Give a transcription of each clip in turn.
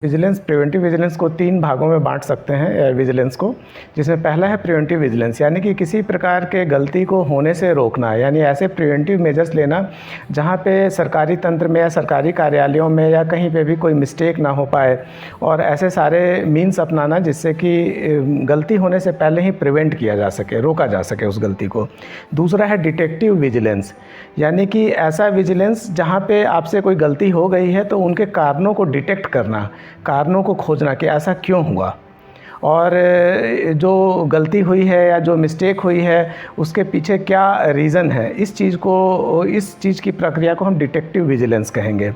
Vigilance preventive vigilance को 3 भागों में बांट सकते हैं विजिलेंस को, जिसमें पहला है प्रिवेंटिव विजिलेंस, यानी कि किसी प्रकार के गलती को होने से रोकना, यानी ऐसे प्रिवेंटिव मेजर्स लेना जहां पे सरकारी तंत्र में या सरकारी कार्यालयों में या कहीं पे भी कोई मिस्टेक ना हो पाए, और ऐसे सारे मीन्स अपनाना जिससे कि गलती होने से पहले ही प्रिवेंट किया जा सके, रोका जा सके उस गलती को। दूसरा है डिटेक्टिव विजिलेंस, यानी कि ऐसा विजिलेंस जहाँ पे आपसे कोई गलती हो गई है तो उनके कारणों को डिटेक्ट करना, कारणों को खोजना कि ऐसा क्यों हुआ, और जो गलती हुई है या जो मिस्टेक हुई है उसके पीछे क्या रीज़न है, इस चीज़ की प्रक्रिया को हम डिटेक्टिव विजिलेंस कहेंगे।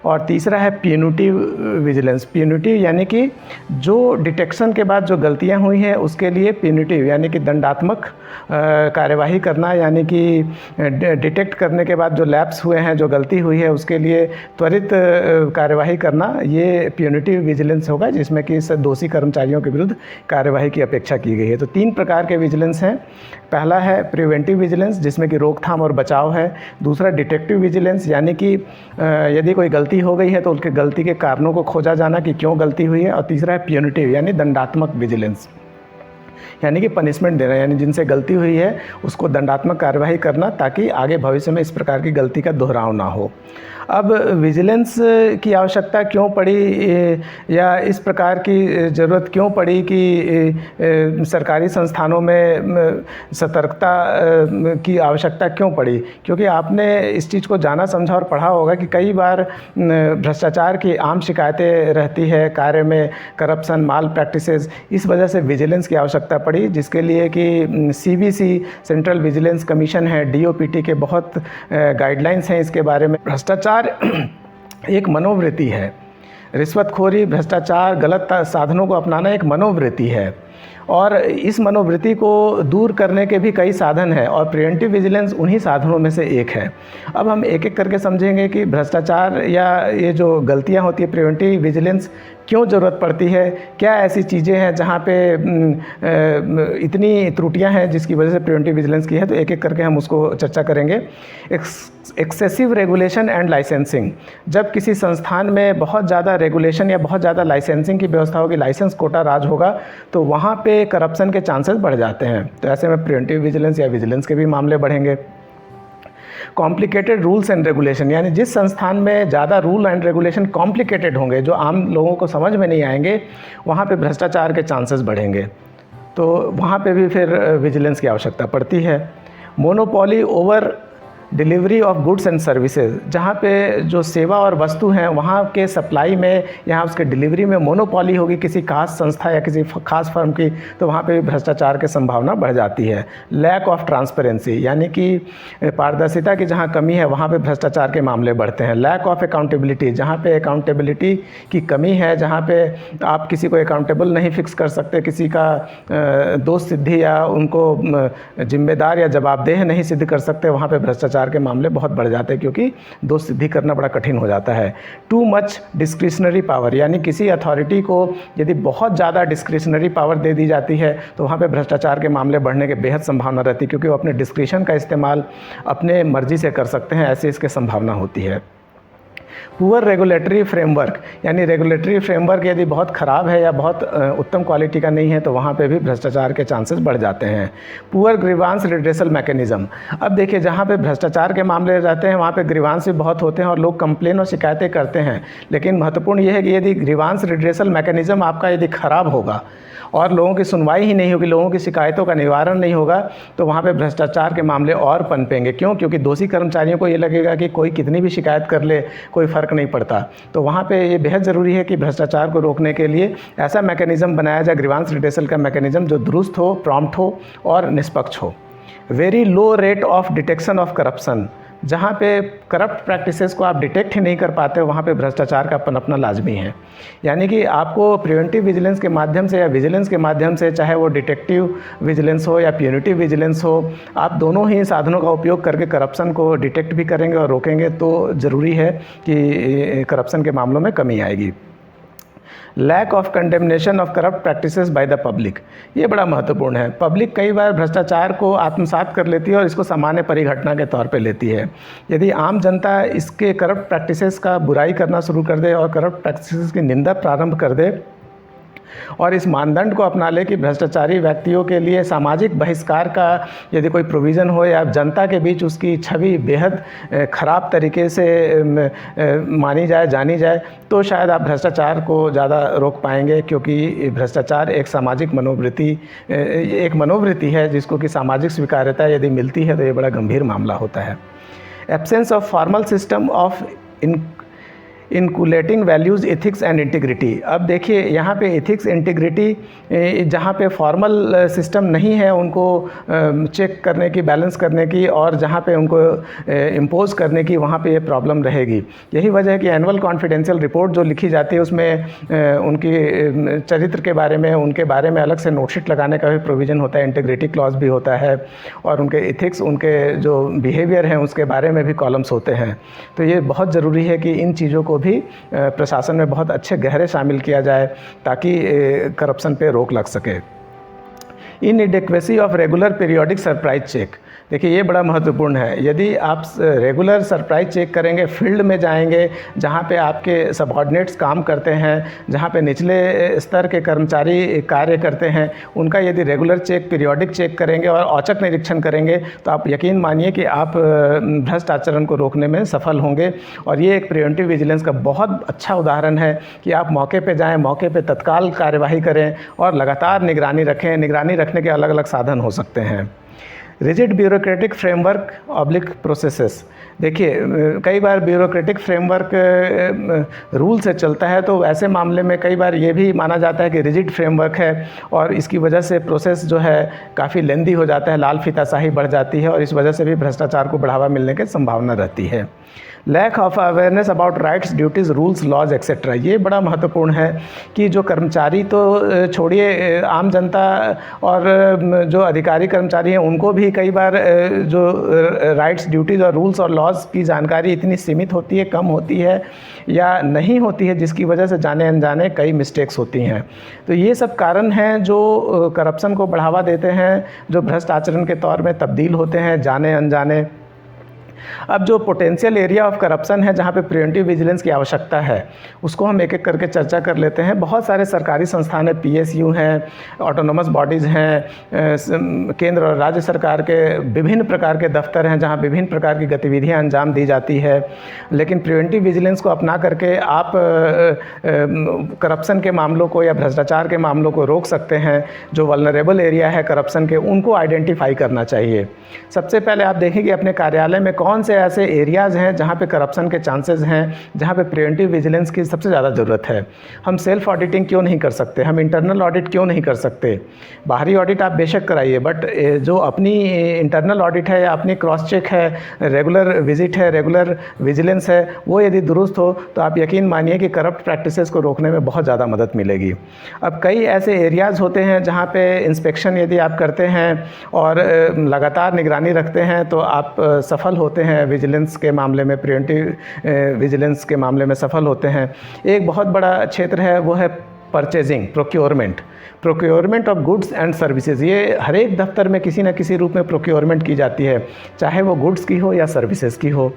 और तीसरा है प्यूनिटिव विजिलेंस। प्यूनिटिव यानी कि जो डिटेक्शन के बाद जो गलतियां हुई हैं उसके लिए प्यूनिटिव यानी कि दंडात्मक कार्यवाही करना, यानी कि डिटेक्ट करने के बाद जो लैप्स हुए हैं, जो गलती हुई है उसके लिए त्वरित कार्यवाही करना, ये प्यूनिटिव विजिलेंस होगा, जिसमें कि दोषी कर्मचारियों के विरुद्ध कार्यवाही की अपेक्षा की गई है। तो 3 प्रकार के विजिलेंस हैं। पहला है प्रिवेंटिव विजिलेंस, जिसमें कि रोकथाम और बचाव है। दूसरा डिटेक्टिव विजिलेंस, यानी कि यदि कोई गलती हो गई है तो उसके गलती के कारणों को खोजा जाना कि क्यों गलती हुई है। और तीसरा है प्यूनिटिव यानी दंडात्मक विजिलेंस, यानी कि पनिशमेंट देना, यानी जिनसे गलती हुई है उसको दंडात्मक कार्यवाही करना ताकि आगे भविष्य में इस प्रकार की गलती का दोहराव ना हो। अब विजिलेंस की आवश्यकता क्यों पड़ी या इस प्रकार की ज़रूरत क्यों पड़ी कि सरकारी संस्थानों में सतर्कता की आवश्यकता क्यों पड़ी? क्योंकि आपने इस चीज़ को जाना समझा और पढ़ा होगा कि कई बार भ्रष्टाचार की आम शिकायतें रहती है, कार्य में करप्शन, माल प्रैक्टिसेस, इस वजह से विजिलेंस की आवश्यकता पड़ी, जिसके लिए कि सीवीसी सेंट्रल विजिलेंस कमीशन है, डीओपीटी के बहुत गाइडलाइंस हैं इसके बारे में। भ्रष्टाचार एक मनोवृत्ति है, रिश्वतखोरी, भ्रष्टाचार, गलत साधनों को अपनाना एक मनोवृत्ति है, और इस मनोवृत्ति को दूर करने के भी कई साधन हैं, और प्रिवेंटिव विजिलेंस उन्हीं साधनों में से एक है। अब हम एक एक करके समझेंगे कि भ्रष्टाचार या ये जो गलतियां होती है, प्रिवेंटिव विजिलेंस क्यों ज़रूरत पड़ती है, क्या ऐसी चीज़ें हैं जहाँ पे इतनी त्रुटियां हैं जिसकी वजह से प्रिवेंटिव विजिलेंस की है। तो एक एक करके हम उसको चर्चा करेंगे। एक्सेसिव रेगुलेशन एंड लाइसेंसिंग, जब किसी संस्थान में बहुत ज़्यादा रेगुलेशन या बहुत ज़्यादा लाइसेंसिंग की व्यवस्था होगी, लाइसेंस कोटा राज होगा, तो वहाँ पे करप्शन के चांसेस बढ़ जाते हैं। तो ऐसे में प्रिवेंटिव विजिलेंस या विजिलेंस के भी मामले बढ़ेंगे। कॉम्प्लिकेटेड रूल्स एंड रेगुलेशन, यानी जिस संस्थान में ज़्यादा रूल एंड रेगुलेशन कॉम्प्लिकेटेड होंगे, जो आम लोगों को समझ में नहीं आएंगे, वहाँ पे भ्रष्टाचार के चांसेस बढ़ेंगे, तो वहाँ पे भी फिर विजिलेंस की आवश्यकता पड़ती है। Monopoly over delivery of goods and services, जहाँ पे जो सेवा और वस्तु हैं वहाँ के सप्लाई में या उसके डिलीवरी में मोनोपोली होगी किसी खास संस्था या किसी खास फर्म की, तो वहाँ पे भ्रष्टाचार की संभावना बढ़ जाती है। लैक ऑफ ट्रांसपेरेंसी, यानी कि पारदर्शिता की जहाँ कमी है वहाँ पे भ्रष्टाचार के मामले बढ़ते हैं। लैक ऑफ अकाउंटेबिलिटी, जहाँ पे अकाउंटेबिलिटी की कमी है, जहाँ पे आप किसी को अकाउंटेबल नहीं फिक्स कर सकते, किसी का दोष सिद्धि या उनको जिम्मेदार या जवाबदेह नहीं सिद्ध कर सकते, वहाँ पे भ्रष्टाचार के मामले बहुत बढ़ जाते हैं, क्योंकि दोष सिद्धि करना बड़ा कठिन हो जाता है। टू मच डिस्क्रिशनरी पावर, यानी किसी अथॉरिटी को यदि बहुत ज़्यादा डिस्क्रिशनरी पावर दे दी जाती है तो वहाँ पे भ्रष्टाचार के मामले बढ़ने की बेहद संभावना रहती है, क्योंकि वो अपने डिस्क्रिशन का इस्तेमाल अपने मर्जी से कर सकते हैं, ऐसे इसकी संभावना होती है। पुअर रेगुलेटरी फ्रेमवर्क, यानी रेगुलेटरी फ्रेमवर्क यदि बहुत ख़राब है या बहुत उत्तम क्वालिटी का नहीं है तो वहाँ पे भी भ्रष्टाचार के चांसेस बढ़ जाते हैं। पुअर ग्रीवांस रिड्रेसल मैकेनिज़्म, अब देखिए जहाँ पे भ्रष्टाचार के मामले रहते हैं वहाँ पे ग्रीवांस भी बहुत होते हैं और लोग कंप्लेन और शिकायतें करते हैं, लेकिन महत्वपूर्ण ये है कि यदि ग्रीवांस रिड्रेसल मैकेनिज़्म आपका यदि ख़राब होगा और लोगों की सुनवाई ही नहीं होगी, लोगों की शिकायतों का निवारण नहीं होगा, तो वहाँ पे भ्रष्टाचार के मामले और पनपेंगे। क्यों? क्योंकि दोषी कर्मचारियों को ये लगेगा कि कोई कितनी भी शिकायत कर ले कोई फ़र्क नहीं पड़ता। तो वहाँ पे ये बेहद ज़रूरी है कि भ्रष्टाचार को रोकने के लिए ऐसा मैकेनिज़्म बनाया जाए, ग्रीवांस रिड्रेसल का मैकेनिज़्म, जो दुरुस्त हो, प्रॉम्प्ट हो और निष्पक्ष हो। Very low rate of detection of corruption, जहाँ पे करप्ट प्रैक्टिसेस को आप डिटेक्ट ही नहीं कर पाते हो वहाँ पे भ्रष्टाचार का पनपना लाजमी है। यानी कि आपको प्रिवेंटिव विजिलेंस के माध्यम से या विजिलेंस के माध्यम से, चाहे वो डिटेक्टिव विजिलेंस हो या प्यूनिटिव विजिलेंस हो, आप दोनों ही साधनों का उपयोग करके करप्शन को डिटेक्ट भी करेंगे और रोकेंगे, तो ज़रूरी है कि करप्शन के मामलों में कमी आएगी। Lack of condemnation of corrupt practices by the public, ये बड़ा महत्वपूर्ण है। पब्लिक कई बार भ्रष्टाचार को आत्मसात कर लेती है और इसको सामान्य परिघटना के तौर पे लेती है। यदि आम जनता इसके करप्ट प्रैक्टिसेस का बुराई करना शुरू कर दे और करप्ट प्रैक्टिसेस की निंदा प्रारंभ कर दे और इस मानदंड को अपना ले कि भ्रष्टाचारी व्यक्तियों के लिए सामाजिक बहिष्कार का यदि कोई प्रोविज़न हो या जनता के बीच उसकी छवि बेहद ख़राब तरीके से मानी जाए, जानी जाए, तो शायद आप भ्रष्टाचार को ज़्यादा रोक पाएंगे, क्योंकि भ्रष्टाचार एक सामाजिक मनोवृत्ति है जिसको कि सामाजिक स्वीकार्यता यदि मिलती है तो ये बड़ा गंभीर मामला होता है। Absence of formal system of inculcating values, ethics and integrity. अब देखिए यहाँ पे एथिक्स, इंटीग्रिटी जहाँ पे फॉर्मल सिस्टम नहीं है उनको चेक करने की, बैलेंस करने की, और जहाँ पे उनको इम्पोज करने की, वहाँ पे ये प्रॉब्लम रहेगी। यही वजह है कि एनुअल कॉन्फिडेंशियल रिपोर्ट जो लिखी जाती है उसमें उनकी चरित्र के बारे में, उनके बारे में अलग से नोटशीट लगाने का भी प्रोविज़न होता है, इंटीग्रिटी क्लॉज भी होता है, और उनके एथिक्स, उनके जो बिहेवियर हैं उसके बारे में भी कॉलम्स होते हैं। तो ये बहुत ज़रूरी है कि इन चीज़ों को भी प्रशासन में बहुत अच्छे गहरे शामिल किया जाए ताकि करप्शन पे रोक लग सके। Inadequacy of regular periodic surprise check, देखिए ये बड़ा महत्वपूर्ण है। यदि आप रेगुलर सरप्राइज चेक करेंगे, फील्ड में जाएंगे जहाँ पे आपके सबऑर्डिनेट्स काम करते हैं, जहाँ पे निचले स्तर के कर्मचारी कार्य करते हैं, उनका यदि रेगुलर चेक, पीरियोडिक चेक करेंगे और औचक निरीक्षण करेंगे तो आप यकीन मानिए कि आप भ्रष्ट आचरण को रोकने में सफल होंगे। और ये एक प्रिवेंटिव विजिलेंस का बहुत अच्छा उदाहरण है कि आप मौके पे जाएँ, मौके पे तत्काल कार्यवाही करें और लगातार निगरानी रखें। निगरानी रखने के अलग अलग साधन हो सकते हैं। Rigid bureaucratic framework oblique processes, देखिए कई बार ब्यूरोक्रेटिक फ्रेमवर्क रूल से चलता है, तो ऐसे मामले में कई बार ये भी माना जाता है कि रिजिड फ्रेमवर्क है और इसकी वजह से प्रोसेस जो है काफ़ी लेंदी हो जाता है, लाल फीताशाही बढ़ जाती है और इस वजह से भी भ्रष्टाचार को बढ़ावा मिलने की संभावना रहती है। Lack of awareness about rights, duties, rules, laws etcetera, ये बड़ा महत्वपूर्ण है कि जो कर्मचारी तो छोड़िए, आम जनता और जो अधिकारी कर्मचारी हैं उनको भी कई बार जो राइट्स, ड्यूटीज़ और रूल्स और लॉज की जानकारी इतनी सीमित होती है, कम होती है या नहीं होती है, जिसकी वजह से जाने अनजाने कई मिस्टेक्स होती हैं। तो ये सब कारण हैं जो करप्शन को बढ़ावा देते हैं, जो भ्रष्ट आचरण के तौर में तब्दील होते हैं जाने अनजाने। अब जो पोटेंशियल एरिया ऑफ करप्शन है जहाँ पे प्रिवेंटिव विजिलेंस की आवश्यकता है, उसको हम एक एक करके चर्चा कर लेते हैं। बहुत सारे सरकारी संस्थान हैं, PSU हैं, ऑटोनोमस बॉडीज़ हैं, केंद्र और राज्य सरकार के विभिन्न प्रकार के दफ्तर हैं जहाँ विभिन्न प्रकार की गतिविधियाँ अंजाम दी जाती है। लेकिन प्रिवेंटिव विजिलेंस को अपना करके आप करप्शन के मामलों को या भ्रष्टाचार के मामलों को रोक सकते हैं। जो वल्नरेबल एरिया है करप्शन के, उनको आइडेंटिफाई करना चाहिए। सबसे पहले आप देखेंगे अपने कार्यालय में कौन से ऐसे एरियाज़ हैं जहाँ पे करप्शन के चांसेस हैं, जहाँ पे प्रिवेंटिव विजिलेंस की सबसे ज़्यादा ज़रूरत है। हम सेल्फ ऑडिटिंग क्यों नहीं कर सकते, हम इंटरनल ऑडिट क्यों नहीं कर सकते। बाहरी ऑडिट आप बेशक कराइए, बट जो अपनी इंटरनल ऑडिट है या अपनी क्रॉस चेक है, रेगुलर विजिट है, रेगुलर विजिलेंस है, वो यदि दुरुस्त हो तो आप यकीन मानिए कि करप्ट प्रैक्टिसेस को रोकने में बहुत ज़्यादा मदद मिलेगी। अब कई ऐसे एरियाज़ होते हैं जहाँ पे इंस्पेक्शन यदि आप करते हैं और लगातार निगरानी रखते हैं तो आप सफल होते हैं विजिलेंस के मामले में, प्रिवेंटिव विजिलेंस के मामले में सफल होते हैं। एक बहुत बड़ा क्षेत्र है वो है purchasing, procurement of goods and services. ये हर एक दफ्तर में किसी न किसी रूप में प्रोक्योरमेंट की जाती है, चाहे वो गुड्स की हो या सर्विसेज की हो।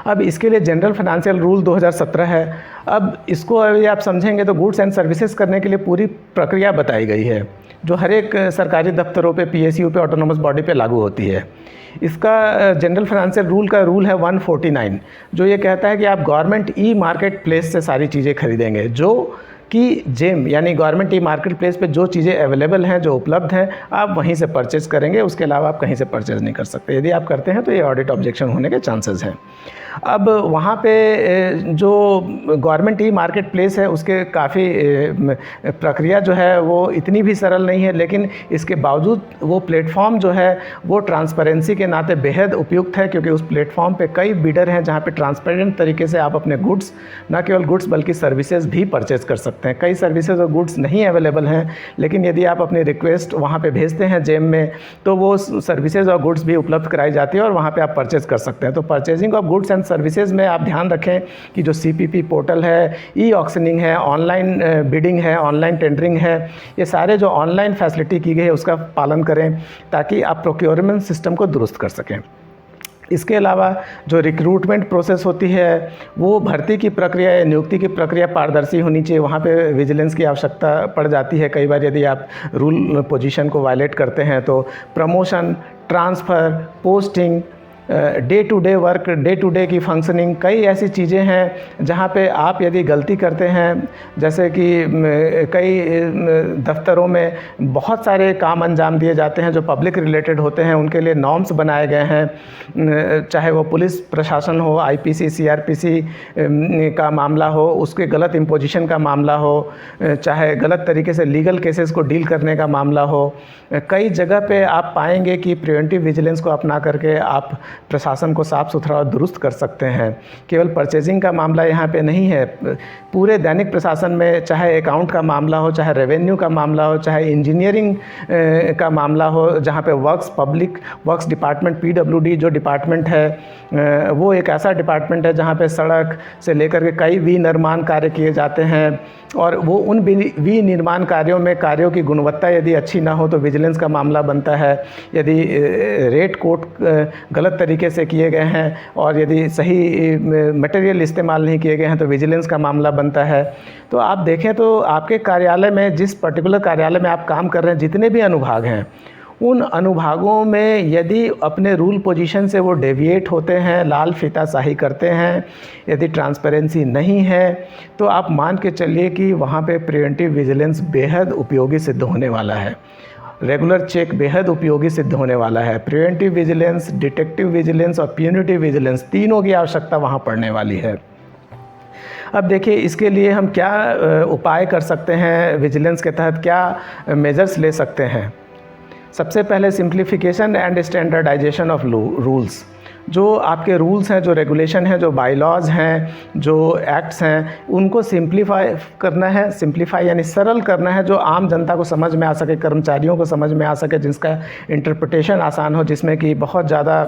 अब इसके लिए जनरल फाइनेंशियल रूल 2017 है। अब इसको अभी आप समझेंगे तो गुड्स एंड सर्विसेज करने के लिए पूरी प्रक्रिया बताई गई है जो हर एक सरकारी दफ्तरों पे, PSU पे, ऑटोनोमस बॉडी पे लागू होती है। इसका जनरल फाइनेंशियल रूल का रूल है 149, जो ये कहता है कि आप गवर्नमेंट ई मार्केट प्लेस से सारी चीज़ें खरीदेंगे, जो कि जेम यानी गवर्नमेंट ई मार्केट प्लेस पे जो चीज़ें अवेलेबल हैं, जो उपलब्ध हैं, आप वहीं से परचेज़ करेंगे। उसके अलावा आप कहीं से परचेज़ नहीं कर सकते। यदि आप करते हैं तो ये ऑडिट ऑब्जेक्शन होने के चांसेस हैं। अब वहाँ पे जो गवर्नमेंट ई मार्केट प्लेस है उसके काफ़ी प्रक्रिया जो है वो इतनी भी सरल नहीं है, लेकिन इसके बावजूद वो प्लेटफॉर्म जो है वो ट्रांसपेरेंसी के नाते बेहद उपयुक्त है, क्योंकि उस प्लेटफॉर्म पे कई बिडर हैं जहाँ पे ट्रांसपेरेंट तरीके से आप अपने गुड्स, न केवल गुड्स बल्कि सर्विसेज भी परचेज़ कर सकते सकते हैं। कई सर्विसेज और गुड्स नहीं अवेलेबल हैं, लेकिन यदि आप अपनी रिक्वेस्ट वहाँ पे भेजते हैं जेम में, तो वो सर्विसेज और गुड्स भी उपलब्ध कराई जाती है और वहाँ पे आप परचेज़ कर सकते हैं। तो purchasing of goods and services में आप ध्यान रखें कि जो CPP पोर्टल है, ई ऑक्शनिंग है, ऑनलाइन बिडिंग है, ऑनलाइन टेंडरिंग है, ये सारे जो ऑनलाइन फैसिलिटी की गई है उसका पालन करें ताकि आप प्रोक्योरमेंट सिस्टम को दुरुस्त कर सकें। इसके अलावा जो रिक्रूटमेंट प्रोसेस होती है, वो भर्ती की प्रक्रिया या नियुक्ति की प्रक्रिया पारदर्शी होनी चाहिए। वहाँ पे विजिलेंस की आवश्यकता पड़ जाती है कई बार, यदि आप रूल पोजीशन को वायलेट करते हैं तो promotion, transfer, posting, day to day work, day to day की फंक्शनिंग, कई ऐसी चीज़ें हैं जहाँ पे आप यदि गलती करते हैं, जैसे कि कई दफ्तरों में बहुत सारे काम अंजाम दिए जाते हैं जो पब्लिक रिलेटेड होते हैं, उनके लिए नॉर्म्स बनाए गए हैं, चाहे वो पुलिस प्रशासन हो, IPC CRPC का मामला हो, उसके गलत इम्पोजिशन का मामला हो, चाहे गलत तरीके से लीगल केसेस को डील करने का मामला हो, कई जगह पे आप पाएंगे कि प्रिवेंटिव विजिलेंस को अपना करके आप प्रशासन को साफ़ सुथरा और दुरुस्त कर सकते हैं। केवल परचेजिंग का मामला यहाँ पे नहीं है, पूरे दैनिक प्रशासन में चाहे अकाउंट का मामला हो, चाहे रेवेन्यू का मामला हो, चाहे इंजीनियरिंग का मामला हो, जहाँ पे पब्लिक वर्क्स डिपार्टमेंट PWD जो डिपार्टमेंट है, वो एक ऐसा डिपार्टमेंट है जहाँ पे सड़क से लेकर के कई विनिर्माण कार्य किए जाते हैं, और वो उन विनिर्माण कार्यों में कार्यों की गुणवत्ता यदि अच्छी ना हो तो विजिलेंस का मामला बनता है। यदि रेट कोड गलत तरीके से किए गए हैं और यदि सही मटेरियल इस्तेमाल नहीं किए गए हैं तो विजिलेंस का मामला बनता है। तो आप देखें तो आपके कार्यालय में, जिस पर्टिकुलर कार्यालय में आप काम कर रहे हैं, जितने भी अनुभाग हैं, उन अनुभागों में यदि अपने रूल पोजीशन से वो डेविएट होते हैं, लाल फीताशाही करते हैं, यदि ट्रांसपेरेंसी नहीं है, तो आप मान के चलिए कि वहाँ पे प्रिवेंटिव विजिलेंस बेहद उपयोगी सिद्ध होने वाला है। रेगुलर चेक बेहद उपयोगी सिद्ध होने वाला है। प्रिवेंटिव विजिलेंस, डिटेक्टिव विजिलेंस और प्यूनिटिव विजिलेंस, तीनों की आवश्यकता वहाँ पड़ने वाली है। अब देखिए, इसके लिए हम क्या उपाय कर सकते हैं, विजिलेंस के तहत क्या मेजर्स ले सकते हैं। सबसे पहले simplification and standardisation of rules. जो आपके रूल्स हैं, जो रेगुलेशन हैं, जो बायलॉज हैं, जो एक्ट्स हैं, उनको सिंप्लीफाई करना है। सिंप्लीफाई यानी सरल करना है, जो आम जनता को समझ में आ सके, कर्मचारियों को समझ में आ सके, जिसका इंटरप्रिटेशन आसान हो, जिसमें कि बहुत ज़्यादा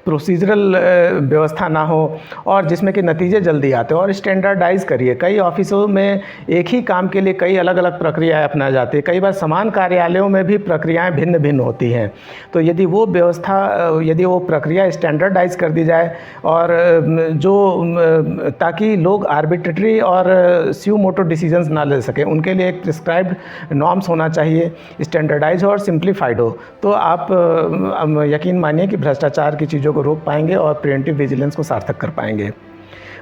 प्रोसीजरल व्यवस्था ना हो और जिसमें कि नतीजे जल्दी आते हो। और स्टैंडर्डाइज़ करिए। कई ऑफिसों में एक ही काम के लिए कई अलग अलग प्रक्रियाएं अपनाई जाती है। कई बार समान कार्यालयों में भी प्रक्रियाएं भिन्न भिन्न होती हैं। तो यदि वो व्यवस्था, यदि वो प्रक्रिया स्टैंडर्डाइज़ कर दी जाए और ताकि लोग आर्बिट्रेटरी और स्यू मोटो डिसीजंस ना ले सकें, उनके लिए एक प्रिस्क्राइब्ड नॉर्म्स होना चाहिए, स्टैंडर्डाइज हो और सिंप्लीफाइड हो, तो आप यकीन मानिए कि भ्रष्टाचार की चीज़ों को रोक पाएंगे और प्रिवेंटिव विजिलेंस को सार्थक कर पाएंगे।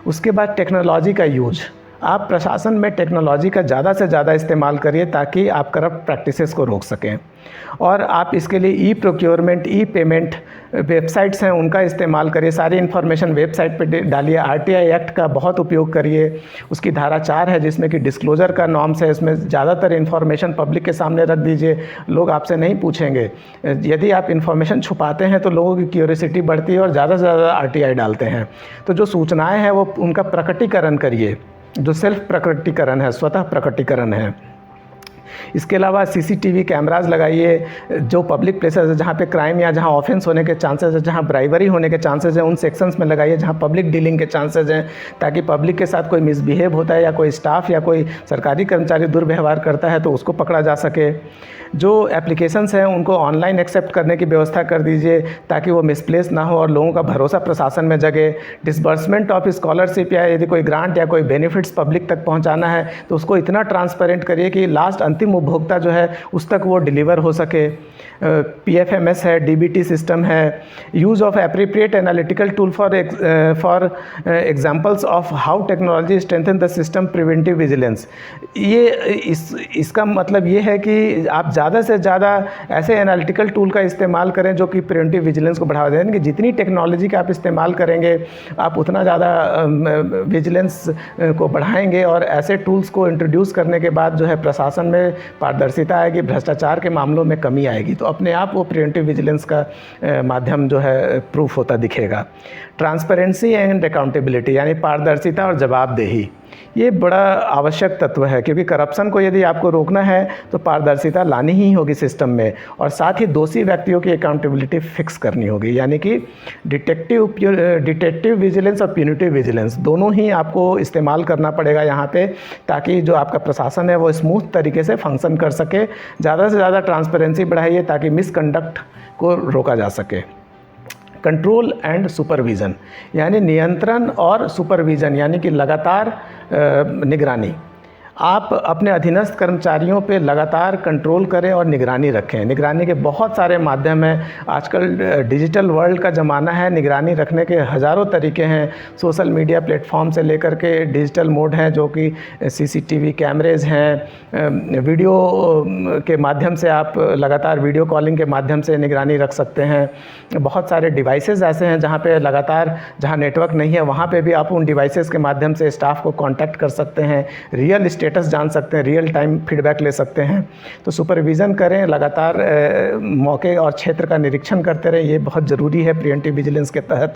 उसके बाद टेक्नोलॉजी का यूज। आप प्रशासन में टेक्नोलॉजी का ज़्यादा से ज़्यादा इस्तेमाल करिए ताकि आप करप्ट प्रैक्टिसेस को रोक सकें। और आप इसके लिए ई प्रोक्योरमेंट, ई पेमेंट वेबसाइट्स हैं, उनका इस्तेमाल करिए। सारी इन्फॉर्मेशन वेबसाइट पे डालिए। RTI एक्ट का बहुत उपयोग करिए। उसकी धारा 4 है जिसमें कि डिस्क्लोजर का नॉर्म्स है। इसमें ज़्यादातर इन्फॉर्मेशन पब्लिक के सामने रख दीजिए, लोग आपसे नहीं पूछेंगे। यदि आप इन्फॉर्मेशन छुपाते हैं तो लोगों की क्यूरियोसिटी बढ़ती है और ज़्यादा से ज़्यादा RTI डालते हैं। तो जो सूचनाएँ हैं वो उनका प्रकटीकरण करिए, जो सेल्फ प्रकटीकरण है, स्वतः प्रकटीकरण है। इसके अलावा CCTV कैमराज लगाइए। जो पब्लिक प्लेसेस है जहाँ पे क्राइम या जहाँ ऑफेंस होने के चांसेस है, जहाँ ब्राइवरी होने के चांसेस हैं, उन सेक्शंस में लगाइए जहाँ पब्लिक डीलिंग के चांसेस हैं, ताकि पब्लिक के साथ कोई मिसबिहेव होता है या कोई स्टाफ या कोई सरकारी कर्मचारी दुर्व्यवहार करता है तो उसको पकड़ा जा सके। जो एप्लीकेशंस हैं उनको ऑनलाइन एक्सेप्ट करने की व्यवस्था कर दीजिए ताकि वो मिसप्लेस ना हो और लोगों का भरोसा प्रशासन में जगे। डिसबर्समेंट ऑफ स्कॉलरशिप या यदि कोई ग्रांट या कोई बेनिफिट्स पब्लिक तक पहुंचाना है तो उसको इतना ट्रांसपेरेंट करिए कि लास्ट अंतिम उपभोक्ता जो है उस तक वो डिलीवर हो सके। PFMS है, DBT सिस्टम है। Use of appropriate analytical tool for examples of how technology strengthen the system preventive vigilance. ये इसका मतलब ये है कि आप ज़्यादा से ज़्यादा ऐसे एनालिटिकल टूल का इस्तेमाल करें जो कि प्रिवेंटिव विजिलेंस को बढ़ावा दें। कि जितनी टेक्नोलॉजी का आप इस्तेमाल करेंगे आप उतना ज़्यादा विजिलेंस को बढ़ाएंगे और ऐसे टूल्स को इंट्रोड्यूस करने के बाद जो है प्रशासन में पारदर्शिता आएगी, भ्रष्टाचार के मामलों में कमी आएगी। तो अपने आप वो प्रिवेंटिव विजिलेंस का माध्यम जो है प्रूफ होता दिखेगा। ट्रांसपेरेंसी एंड अकाउंटेबिलिटी यानी पारदर्शिता और जवाबदेही। ये बड़ा आवश्यक तत्व है, क्योंकि करप्शन को यदि आपको रोकना है तो पारदर्शिता लानी ही होगी सिस्टम में, और साथ ही दोषी व्यक्तियों की अकाउंटेबिलिटी फिक्स करनी होगी। यानी कि डिटेक्टिव विजिलेंस और प्यूनिटिव विजिलेंस दोनों ही आपको इस्तेमाल करना पड़ेगा यहाँ पे, ताकि जो आपका प्रशासन है वो स्मूथ तरीके से फंक्शन कर सके। ज़्यादा से ज़्यादा ट्रांसपेरेंसी बढ़ाइए ताकि मिसकंडक्ट को रोका जा सके। कंट्रोल एंड सुपरविज़न, यानी नियंत्रण और सुपरविज़न, यानी कि लगातार निगरानी। आप अपने अधीनस्थ कर्मचारियों पे लगातार कंट्रोल करें और निगरानी रखें। निगरानी के बहुत सारे माध्यम हैं। आजकल डिजिटल वर्ल्ड का ज़माना है, निगरानी रखने के हज़ारों तरीके हैं। सोशल मीडिया प्लेटफॉर्म से लेकर के डिजिटल मोड हैं, जो कि सीसीटीवी कैमरेज़ हैं। वीडियो के माध्यम से आप लगातार वीडियो कॉलिंग के माध्यम से निगरानी रख सकते हैं। बहुत सारे डिवाइसेस ऐसे हैं जहाँ पे लगातार, जहाँ नेटवर्क नहीं है वहाँ पे भी आप उन डिवाइसेस के माध्यम से स्टाफ को कांटेक्ट कर सकते हैं, रियल स्टेटस जान सकते हैं, रियल टाइम फीडबैक ले सकते हैं। तो सुपरविज़न करें, लगातार मौके और क्षेत्र का निरीक्षण करते रहें, ये बहुत ज़रूरी है प्रिवेंटिव विजिलेंस के तहत।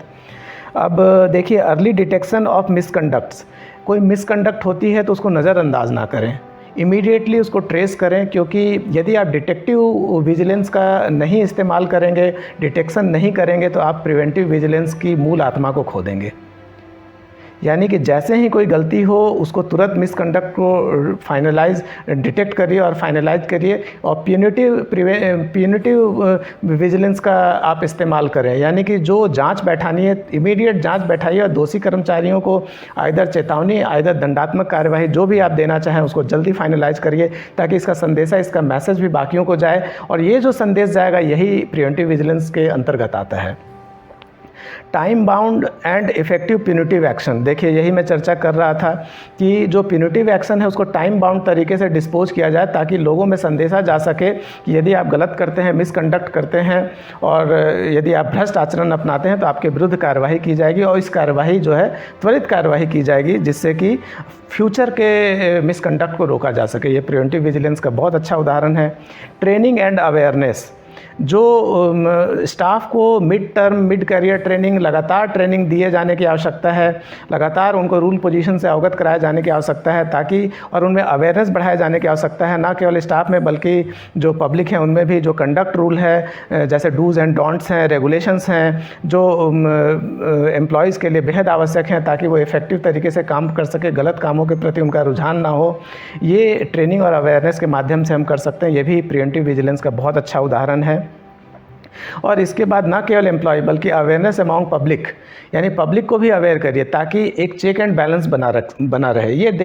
अब देखिए, अर्ली डिटेक्शन ऑफ मिसकंडक्ट्स। कोई मिसकंडक्ट होती है तो उसको नज़रअंदाज ना करें, इमीडिएटली उसको ट्रेस करें, क्योंकि यदि आप डिटेक्टिव विजिलेंस का नहीं इस्तेमाल करेंगे, डिटेक्शन नहीं करेंगे, तो आप प्रिवेंटिव विजिलेंस की मूल आत्मा को खो देंगे। यानी कि जैसे ही कोई गलती हो उसको तुरंत मिसकंडक्ट को डिटेक्ट करिए और फाइनलाइज करिए, और प्यूनिटिव विजिलेंस का आप इस्तेमाल करें। यानी कि जो जांच बैठानी है, इमीडिएट जांच बैठाइए और दोषी कर्मचारियों को आइदर चेतावनी, आइदर दंडात्मक कार्यवाही, जो भी आप देना चाहें उसको जल्दी फाइनलाइज करिए, ताकि इसका संदेशा, इसका मैसेज भी बाकियों को जाए, और ये जो संदेश जाएगा यही प्रिवेंटिव विजिलेंस के अंतर्गत आता है। Time bound and effective punitive action. देखिए, यही मैं चर्चा कर रहा था कि जो प्यूनिटिव एक्शन है उसको टाइम बाउंड तरीके से डिस्पोज किया जाए, ताकि लोगों में संदेशा जा सके कि यदि आप गलत करते हैं, मिसकंडक्ट करते हैं, और यदि आप भ्रष्ट आचरण अपनाते हैं तो आपके विरुद्ध कार्रवाई की जाएगी, और इस कार्रवाई जो है त्वरित कार्रवाई की जाएगी, जिससे कि फ्यूचर के मिसकंडक्ट को रोका जा सके। ये प्रिवेंटिव विजिलेंस का बहुत अच्छा उदाहरण है। ट्रेनिंग एंड अवेयरनेस, जो स्टाफ को mid term, mid career training, लगातार ट्रेनिंग दिए जाने की आवश्यकता है, लगातार उनको रूल पोजीशन से अवगत कराए जाने की आवश्यकता है, ताकि और उनमें अवेयरनेस बढ़ाए जाने की आवश्यकता है, ना केवल स्टाफ में बल्कि जो पब्लिक है उनमें भी। जो कंडक्ट रूल है, जैसे डूज़ एंड डोंट्स हैं, रेगुलेशंस हैं, जो एम्प्लॉयज़ के लिए बेहद आवश्यक हैं, ताकि वो इफ़ेक्टिव तरीके से काम कर सके, गलत कामों के प्रति उनका रुझान ना हो। ये ट्रेनिंग और अवेयरनेस के माध्यम से हम कर सकते हैं। ये भी प्रिवेंटिव विजिलेंस का बहुत अच्छा उदाहरण है। और इसके बाद ना केवल एम्प्लॉय बल्कि अवेयरनेस अमॉन्ग पब्लिक, यानी पब्लिक को भी अवेयर करिए, ताकि एक चेक एंड बैलेंस बना रहे। ये